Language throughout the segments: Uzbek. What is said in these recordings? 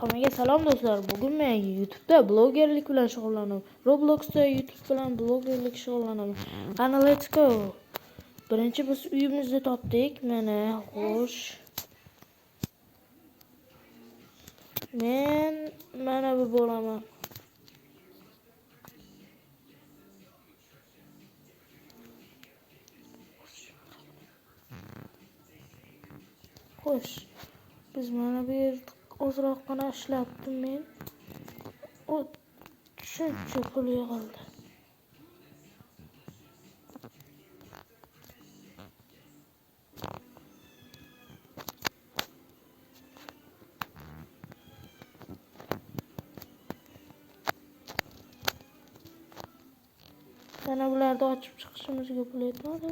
Hammaga salom do'stlar. Bugun men YouTube'da blogerlik bilan shug'ullanaman. Roblox'da YouTube bilan blogerlik shug'ullanaman. Qani let's go. Birinchi biz uyimizni topdik. Mana xo'sh. Men mana bu bo'laman. Xo'sh. Biz mana bu yerda ozroqgina ishlatdim men. O shuncha pul yig'ildi. Mana bularni ochib chiqishimizga pul yetmadi.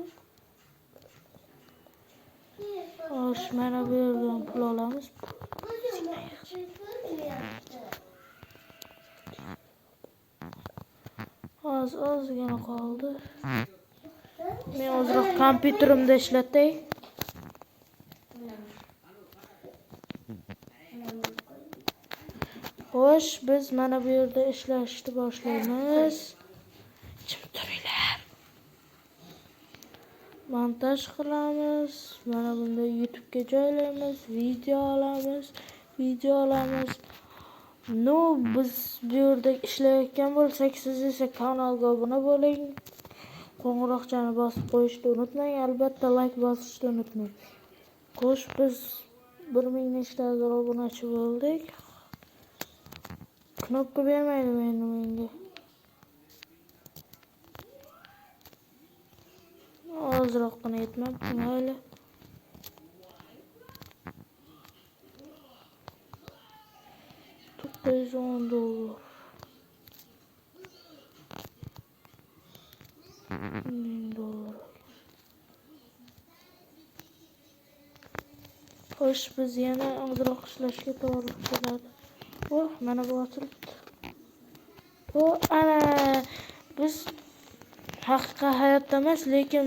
Xo'sh, mana bu yerdan pul olamiz. Ozgina qoldi. Men ozroq kompyuterimda ishlatay. Xo'sh, biz mana bu yerda ishlashni boshlaymiz. Jim turinglar. Montaj qilamiz. Mana bunda YouTube'ga joylaymiz, video olamiz. No, biz bu yerda ishlayotgan bo'lsak, siz esa kanalga obuna bo'ling. Qo'ng'iroqchani bosib qo'yishni unutmang, albatta like bosishni unutmang. Xo'sh, biz 1000 nechtadir obunachi bo'ldik. Knopka bermaydi menga. Ozroqgina yetmabdi, mayli. $910. $1000. Xo'sh, biz yana ozroq ishlashga to'g'ri keladi. Mana bu ochilibdi. Ana biz haqiqiy hayotda emas, lekin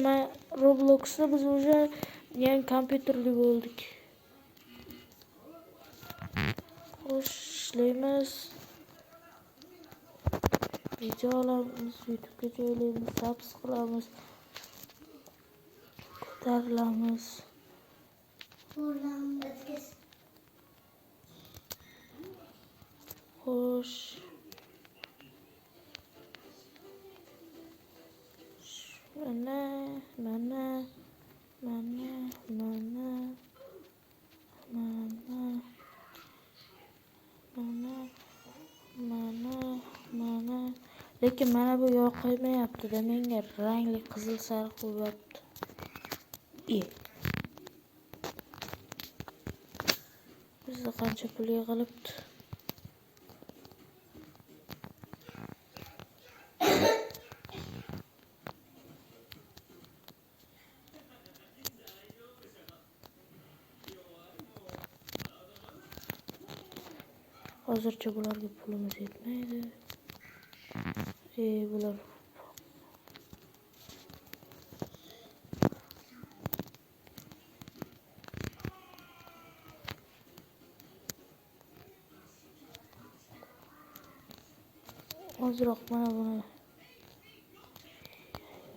Roblox'da biz уже yangi kompyuterli bo'ldik. Xo'sh, ishlaymiz. Video olamiz, YouTube'ga joylaymiz, subscribe qilamiz. Ko'tarilamiz. Xo'sh. Mana. Lekin mana bu yoqmayapti-da, menga rangli qizil sariq bo'lyapti. Bizda qancha pul yig'ilibdi? Hozircha bularga pulimiz yetmaydi. Bular ozroq mana buni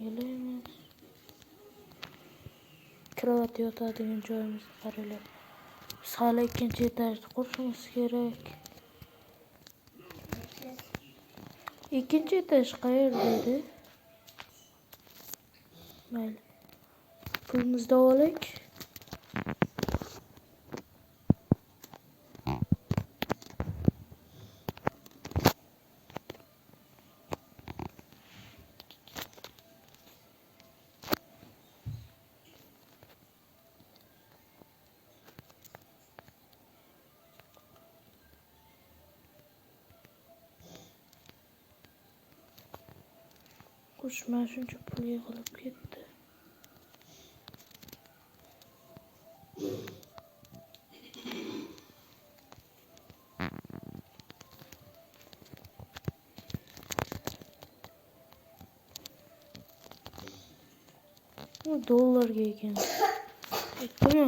yelaymiz. Kravat yotadigan joyimizni qaranglar. Biz hali ikkinchi etajda qurishimiz kerak. İkinci etaj qayerda edi? Mayli. Pulimizni olaylik. Qo'shma shuncha pul yig'ilib ketdi. Bu dollarga ekan. Aytdimi?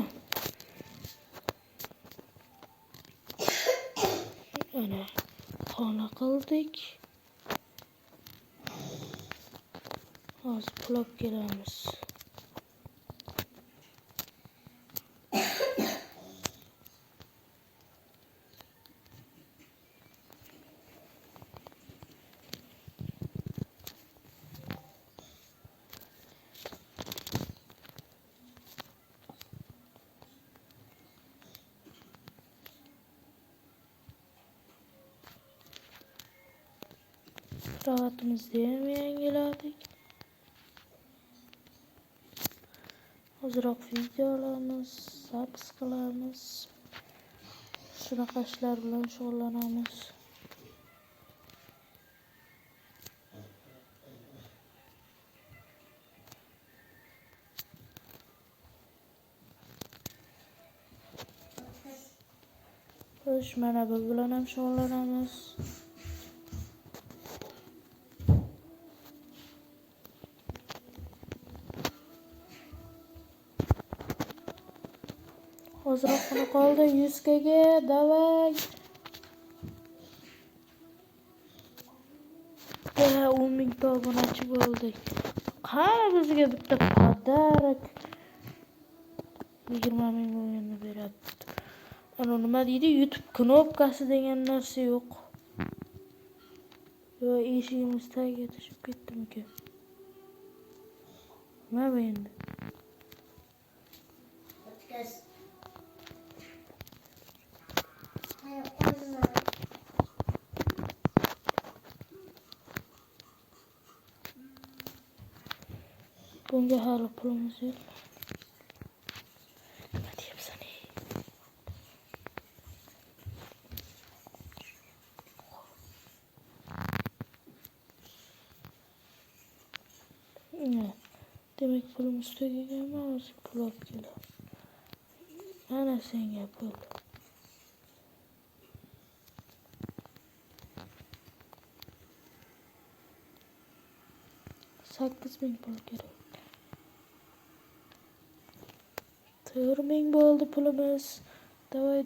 Ana xona qildik. Hozir pulab kelamiz. Saatimizni ham yangiladik. Ozroq video olamiz, zapis qilamiz. Shunaqa ishlar bilan shug'ullanamiz. Xo'sh, mana bu bilan ham shug'ullanamiz. Ozroqgina qoldi 100 ga, davay. 10 ming obunachi bo'ldik. Qani bizga bitta pодарок 20 ming bo'lganini beradi. Ana nima deydi? YouTube knopkasi degan narsa yo'q. Yo, eshigimiz tagiga tushib ketdimi-ku? Nima bu endi? Bunga hali pulimiz yo'q. Nima deyapsan? Demek pulimiz tugagan, hozir pul olib kelamiz. Mana senga pul. 8 ming pul kerak. 4 ming bo'ldi pulimiz. Davay.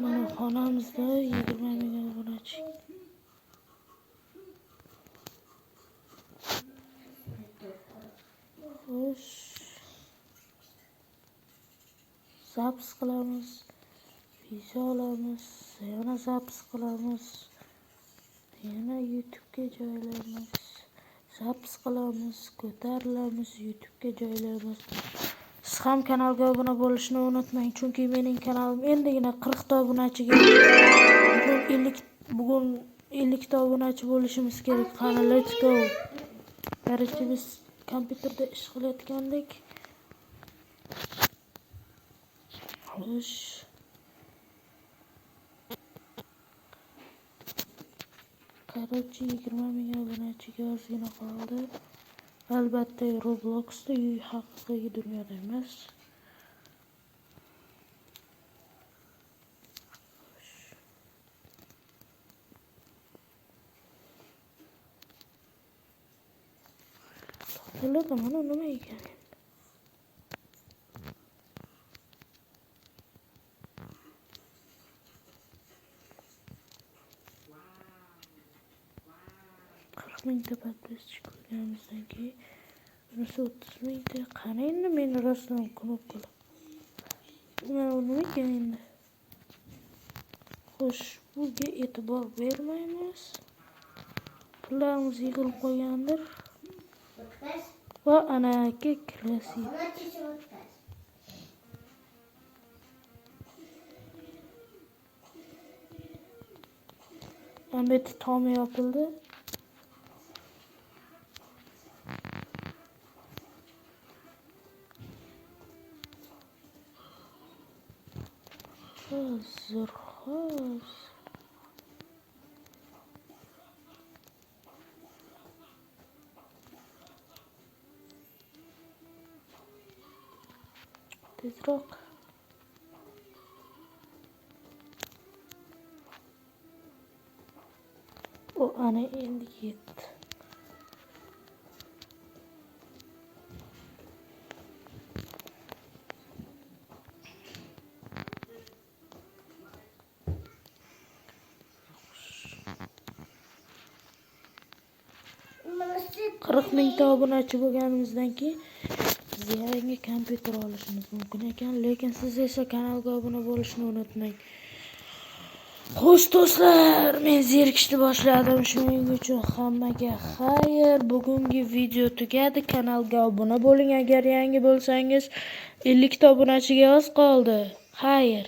Mana xonamizda 20 ming obunachi. Xo'sh. Zapis qilamiz. Video olamiz. Yana zapis qilamiz. Yana YouTube'ga joylaymiz. Zapis qilamiz, ko'tarilamiz, YouTube'ga joylaymiz. Siz ham kanalga obuna bo'lishni unutmang, chunki mening kanalim endigina 40 ta obunachiga bugun 50 ta obunachi bo'lishimiz kerak. Qani, let's go. Qarshi biz kompyuterda ish qilayotgandik. Xo'sh. Короче, 20 ming obunachiga ozgina qoldi. Albatta, Robloxda haqiqiy dunyoda emas. Topiladi, mana nima ekan? Mingta podpischi ko'rganimizdan keyin 30 mingta. Qani endi meni rostdan knopkalar. Nima ekan endi? Xo'sh, bunga e'tibor bermaymiz. Pullarimiz yig'ilib qolgandir. Va ana krasив. Ahmet tom yapıldı. Hazır. Tezroq. O Ana endi ketdi. Qirq mingta obunachi bo'lganimizdan keyin biz yangi kompyuter olishimiz mumkin ekan, lekin siz esa kanalga obuna bo'lishni unutmang. Xo'sh do'stlar, men zerikishni boshladim, shuning uchun hammaga xayr. Bugungi video tugadi. Kanalga obuna bo'ling agar yangi bo'lsangiz. 50 ta obunachiga oz qoldi. Xayr.